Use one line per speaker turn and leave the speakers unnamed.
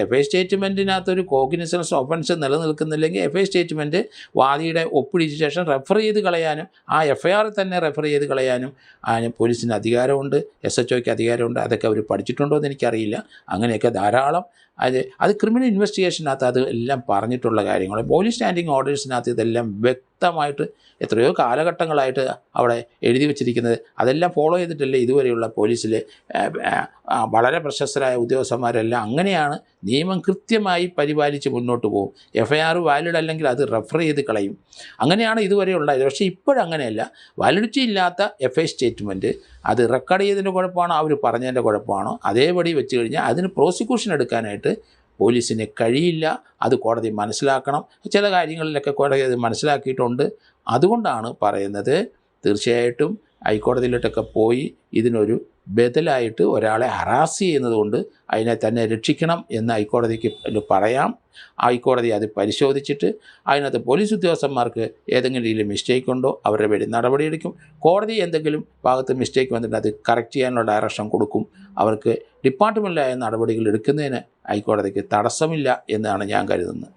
F I സ്റ്റേറ്റ്മെൻറ്റിനകത്തൊരു cognizance offence നിലനിൽക്കുന്നില്ലെങ്കിൽ F I statement വാദിയുടെ ഒപ്പിടിച്ച ശേഷം റെഫർ ചെയ്ത് കളയാനും ആ എഫ് ഐ ആറിൽ തന്നെ റെഫർ ചെയ്ത് കളയാനും അതിന് പോലീസിന് അധികാരമുണ്ട്, SHO അധികാരമുണ്ട്. അതൊക്കെ അവർ പഠിച്ചിട്ടുണ്ടോ എന്ന് എനിക്കറിയില്ല. അങ്ങനെയൊക്കെ ധാരാളം അത് ക്രിമിനൽ ഇൻവെസ്റ്റിഗേഷനകത്ത് അത് എല്ലാം പറഞ്ഞിട്ടുള്ള കാര്യങ്ങൾ. പോലീസ് സ്റ്റാൻഡിങ് ഓർഡേഴ്സിനകത്ത് ഇതെല്ലാം വ്യക്തമായിട്ട് എത്രയോ കാലഘട്ടങ്ങളായിട്ട് അവിടെ എഴുതി വച്ചിരിക്കുന്നത്. അതെല്ലാം ഫോളോ ചെയ്തിട്ടല്ലേ ഇതുവരെയുള്ള പോലീസിലെ വളരെ പ്രശസ്തരായ ഉദ്യോഗസ്ഥന്മാരെല്ലാം അങ്ങനെയാണ്. നിയമം കൃത്യമായി പരിപാലിച്ച് മുന്നോട്ട് പോകും. FIR വാലിഡ് അല്ലെങ്കിൽ അത് റെഫർ ചെയ്ത് കളയും. അങ്ങനെയാണ് ഇതുവരെ ഉണ്ടായത്. പക്ഷേ ഇപ്പോഴങ്ങനെയല്ല. വാലിഡിറ്റി ഇല്ലാത്ത FI സ്റ്റേറ്റ്മെൻറ്റ് അത് റെക്കോർഡ് ചെയ്തതിൻ്റെ കുഴപ്പമാണോ അവർ പറഞ്ഞതിൻ്റെ കുഴപ്പമാണോ അതേപടി വെച്ച് കഴിഞ്ഞാൽ അതിന് പ്രോസിക്യൂഷൻ എടുക്കാനായിട്ട് പോലീസിന് കഴിയില്ല. അത് കോടതി മനസ്സിലാക്കണം. ചില കാര്യങ്ങളിലൊക്കെ കോടതി അത് മനസ്സിലാക്കിയിട്ടുണ്ട്. അതുകൊണ്ടാണ് പറയുന്നത് തീർച്ചയായിട്ടും ഹൈക്കോടതിയിലോട്ടൊക്കെ പോയി ഇതിനൊരു ബദലായിട്ട് ഒരാളെ ഹറാസ് ചെയ്യുന്നതുകൊണ്ട് അതിനെ തന്നെ രക്ഷിക്കണം എന്ന് ഹൈക്കോടതിക്ക് പറയാം. ഹൈക്കോടതി അത് പരിശോധിച്ചിട്ട് അതിനകത്ത് പോലീസ് ഉദ്യോഗസ്ഥന്മാർക്ക് ഏതെങ്കിലും രീതിയിൽ മിസ്റ്റേക്ക് ഉണ്ടോ അവരുടെ പേരിൽ നടപടിയെടുക്കും. കോടതി എന്തെങ്കിലും ഭാഗത്ത് മിസ്റ്റേക്ക് വന്നിട്ട് അത് കറക്റ്റ് ചെയ്യാനുള്ള ഡയറക്ഷൻ കൊടുക്കും. അവർക്ക് ഡിപ്പാർട്ട്മെൻറ്റിലായ നടപടികൾ എടുക്കുന്നതിന് ഹൈക്കോടതിക്ക് തടസ്സമില്ല എന്നാണ് ഞാൻ കരുതുന്നത്.